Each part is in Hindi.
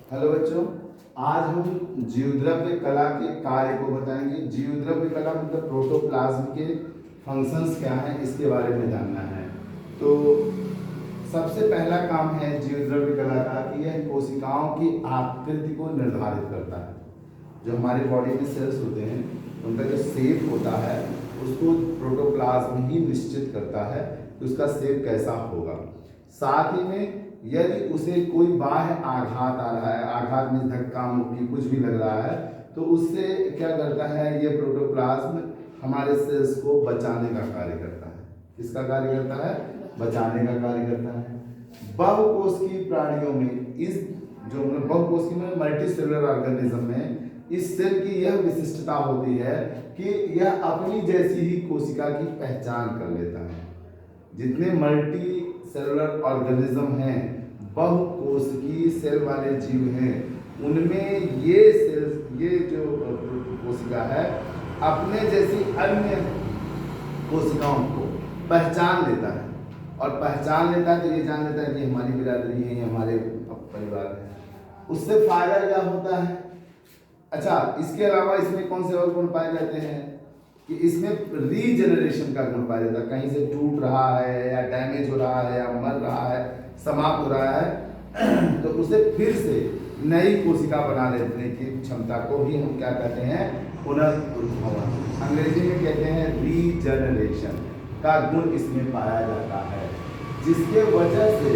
हेलो बच्चों, आज हम जीवद्रव्य कला के कार्य को बताएंगे। जीवद्रव्य कला मतलब प्रोटोप्लाज्म के फंक्शंस क्या हैं, इसके बारे में जानना है। तो सबसे पहला काम है जीवद्रव्य कला का कि यह कोशिकाओं की आकृति को निर्धारित करता है। जो हमारे बॉडी में सेल्स होते हैं उनका जो शेप होता है उसको प्रोटोप्लाज्म ही निश्चित करता है कि उसका शेप कैसा होगा। साथ ही में यदि उसे कोई बाह्य आघात आ रहा है, आघात में धक्का मुक्की कुछ भी लग रहा है, तो उससे क्या करता है ये प्रोटोप्लाज्म हमारे सेल्स को बचाने का कार्य करता है। किसका कार्य करता है? बचाने का कार्य करता है। बहुकोशिकीय प्राणियों में इस जो मतलब बहुकोशिकीय में मल्टी सेलुलर ऑर्गेनिज्म में इस सेल की यह विशिष्टता होती है कि यह अपनी जैसी ही कोशिका की पहचान कर लेता है। जितने मल्टी सेलुलर ऑर्गेनिज्म हैं, बहुकोशिकीय सेल वाले जीव हैं, उनमें ये सेल्स, ये जो कोशिका है अपने जैसी अन्य कोशिकाओं को पहचान लेता है। और पहचान लेता है तो ये जान लेता है कि हमारी बिरादरी है, ये हमारे परिवार है। उससे फायदा क्या होता है? अच्छा, इसके अलावा इसमें कौन से और गुण पाए जाते हैं कि इसमें रीजनरेशन का गुण पाया जाता है। कहीं से टूट रहा है या डैमेज हो रहा है या मर रहा है, समाप्त हो रहा है तो उसे फिर से नई कोशिका बना लेने की क्षमता को ही हम क्या कहते हैं? पुनर्उद्भवन। अंग्रेजी में कहते हैं रीजनरेशन का गुण इसमें पाया जाता है, जिसके वजह से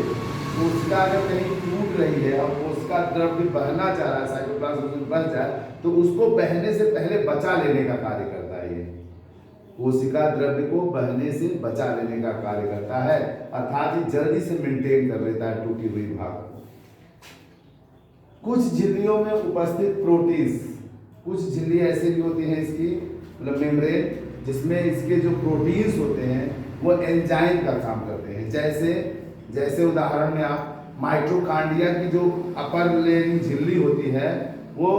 कोशिका अगर कहीं टूट रही है और कोशिका द्रव्य बहना चाह रहा है, साइटोप्लाज्म में बह जाए तो उसको बहने से पहले बचा लेने का कार्य करता है। ये कोशिका द्रव्य को बहने से बचा लेने का कार्य करता है, अर्थात ये जल्दी से मेंटेन कर लेता है टूटी हुई भाग को। कुछ झिल्लियों में उपस्थित प्रोटीन्स, कुछ झिल्ली ऐसे भी होती हैं इसकी मतलब मेम्ब्रेन, जिसमें इसके जो प्रोटीन्स होते हैं वो एंजाइम का काम करते हैं। जैसे उदाहरण में आप माइटोकांड्रिया की जो अपर लेयरिंग झिल्ली होती है वो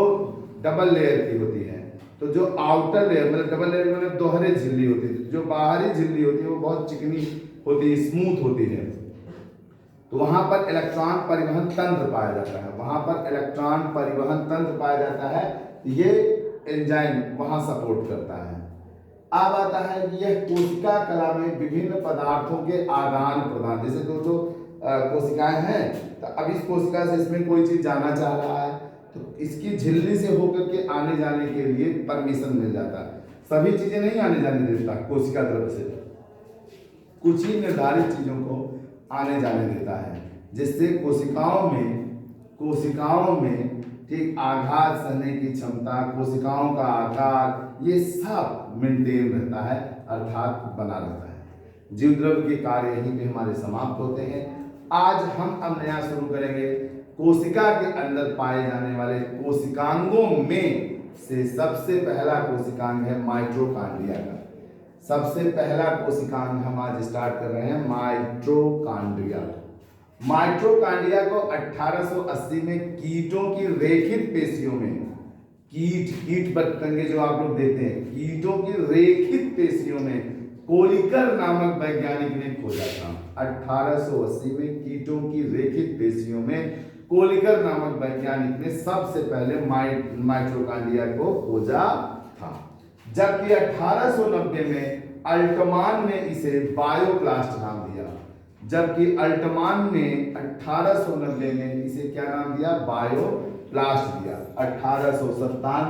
डबल लेयर की होती है, तो जो आउटर लेयर मतलब डबल लेयर मतलब दोहरे झिल्ली होती है, जो बाहरी झिल्ली होती है वो बहुत चिकनी होती है, स्मूथ होती है। तो वहां पर इलेक्ट्रॉन परिवहन तंत्र पाया जाता है, वहां पर इलेक्ट्रॉन परिवहन तंत्र पाया जाता है, ये एंजाइम वहां सपोर्ट करता है। अब आता है कि यह कोशिका कला में विभिन्न पदार्थों के आदान प्रदान, जैसे दो कोशिकाएं हैं तो अब इस कोशिका से इसमें कोई चीज जाना चाह रहा है तो इसकी झिल्ली से होकर के आने जाने के लिए परमिशन मिल जाता है। सभी चीजें नहीं आने जाने देता कोशिका द्रव्य से, कुछ ही निर्धारित चीजों को आने जाने देता है, जिससे कोशिकाओं में ठीक आघात सहने की क्षमता, कोशिकाओं का आकार, ये सब मेंटेन रहता है, अर्थात बना रहता है। जीवद्रव्य के कार्य यहीं पे हमारे समाप्त होते हैं। आज हम अब नया शुरू करेंगे। कोशिका के अंदर पाए जाने वाले कोशिकांगों में से सबसे पहला कोशिकांग है माइटोकांड्रिया का। सबसे पहला कोशिकांग हम आज स्टार्ट कर रहे हैं माइटोकांड्रिया। माइटोकांड्रिया को 1880 में कीटों की रेखित पेशियों में, कीट पतंगे जो आप लोग देखते हैं, कीटों की रेखित पेशियों में कोलिकर नामक वैज्ञानिक ने खोजा था। 1880 में कीटों की रेखित पेशियों में कोलिकर नामक वैज्ञानिक ने सबसे पहले माइटोकांड्रिया को खोजा था। जबकि 1890 में अल्टमान ने इसे बायोप्लास्ट नाम दिया। जबकि अल्टमान ने 1890 में इसे क्या नाम दिया? बायोप्लास्ट दिया। 1897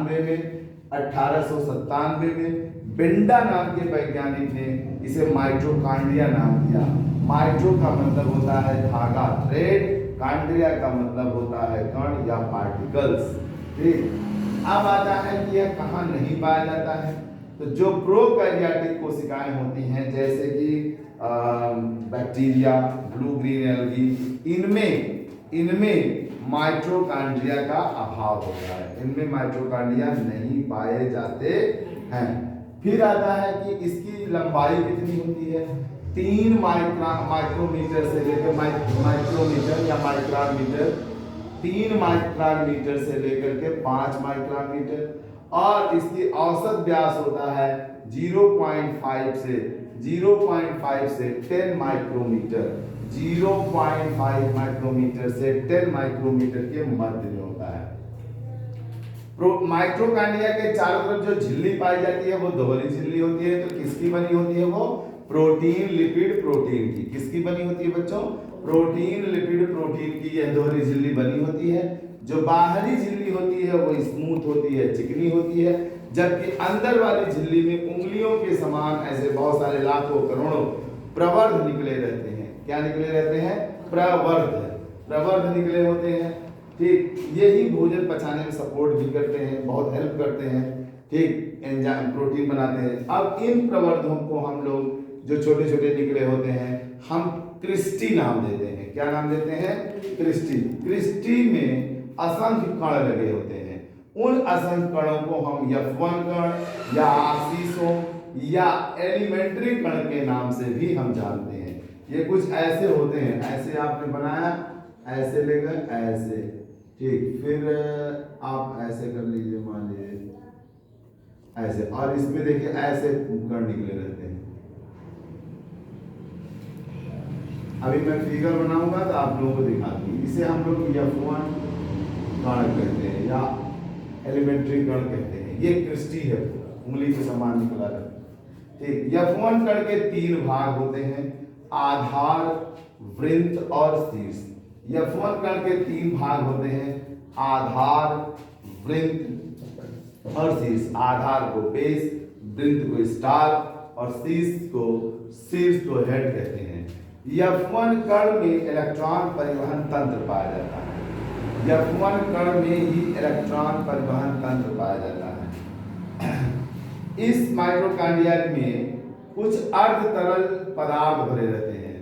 में बेंडा नाम के वैज्ञानिक ने इसे माइटोकांड्रिया नाम दिया। माइटो का मतलब होता है धागा, थ्रेड, कांड्रिया का मतलब होता है कण या पार्टिकल्स। ठीक, अब आता है कि यह कहाँ नहीं पाया जाता है। तो जो प्रोकैरियोटिक कोशिकाएं होती हैं जैसे कि बैक्टीरिया, ब्लू ग्रीन एल्गी, इनमें माइटोकांड्रिया का अभाव होता है, इनमें माइटोकांड्रिया नहीं पाए जाते हैं। फिर आता है कि इसकी लंबाई कितनी होती है? 3 माइक्रोमीटर से लेकर माइक्रोमीटर या माइक्रोन मीटर, 3 माइक्रोन मीटर से लेकर के 5 माइक्रोन मीटर, और इसकी औसत व्यास होता है 0.5 से 10 माइक्रोमीटर। 0.5 माइक्रोमीटर से 10 माइक्रोमीटर के मध्य में होता है। माइटोकॉन्ड्रिया के चारों तरफ जो झिल्ली पाई जाती है वो दोहरी झिल्ली होती है। तो किसकी बनी होती है वो? प्रोटीन लिपिड प्रोटीन की। किसकी बनी होती है बच्चों? प्रोटीन लिपिड प्रोटीन की यह दोहरी झिल्ली बनी होती है। जो बाहरी झिल्ली होती है वो स्मूथ होती है, चिकनी होती है, जबकि अंदर वाली झिल्ली में उंगलियों के समान ऐसे बहुत सारे लाखों करोड़ों प्रवर्ध निकले रहते हैं। क्या निकले रहते हैं? प्रवर्ध निकले होते हैं। ठीक, यही भोजन पचाने में सपोर्ट भी करते हैं, बहुत हेल्प करते हैं। ठीक, एंजाइम प्रोटीन बनाते हैं। अब इन प्रवर्धों को हम लोग जो छोटे छोटे निकले होते हैं हम क्रिस्टी नाम देते हैं। क्या नाम देते हैं? क्रिस्टी। क्रिस्टी में असंख्य कण लगे होते हैं। उन असंख्य कणों को हम F1 कण या आशीषों या एलिमेंट्री कण के नाम से भी हम जानते हैं। ये कुछ ऐसे होते हैं, ऐसे आपने बनाया, ऐसे लेकर ऐसे, ठीक, फिर आप ऐसे कर लीजिए, मान लीजिए ऐसे, और इसमें देखिए ऐसे कण निकले रहते हैं। अभी मैं फिगर बनाऊंगा तो आप लोगों को दिखा दूंगी। इसे हम लोग F1 कण कहते हैं या एलिमेंट्री कण कहते हैं। ये क्रिस्टी है, उंगली के समान निकला रहता है। ठीक, F1 कण के 3 भाग होते हैं, आधार, वृत्त और शीर्ष। F1 कण के 3 भाग होते हैं, आधार, वृत्त और शीर्ष। आधार को बेस, वृत्त को स्टार और शीर्ष को हेड कहते हैं। F1 कण में इलेक्ट्रॉन परिवहन तंत्र पाया जाता है। F1 कण में ही इलेक्ट्रॉन परिवहन तंत्र पाया जाता है। इस माइटोकॉन्ड्रिया में कुछ अर्ध तरल पदार्थ भरे रहते हैं।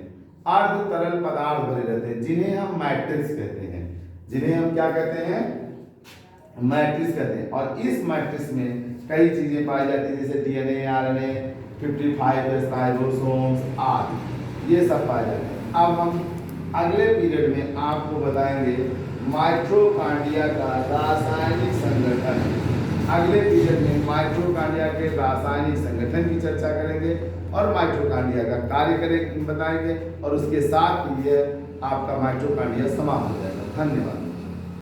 अर्ध तरल पदार्थ भरे रहते हैं जिन्हें हम मैट्रिक्स कहते हैं। जिन्हें हम क्या कहते हैं? मैट्रिक्स कहते हैं। और इस मैट्रिक्स में कई चीजें पाई जाती हैं, जैसे DNA, RNA, 55 राइबोसोम्स आदि, ये सब पाए जाते हैं। अब हम अगले पीरियड में आपको बताएंगे माइटोकॉन्ड्रिया का रासायनिक संगठन। अगले पीरियड में माइटोकॉन्ड्रिया के रासायनिक संगठन की चर्चा करेंगे और माइटोकॉन्ड्रिया का कार्य बताएंगे, और उसके साथ ही आपका माइटोकॉन्ड्रिया समाप्त हो जाएगा। धन्यवाद।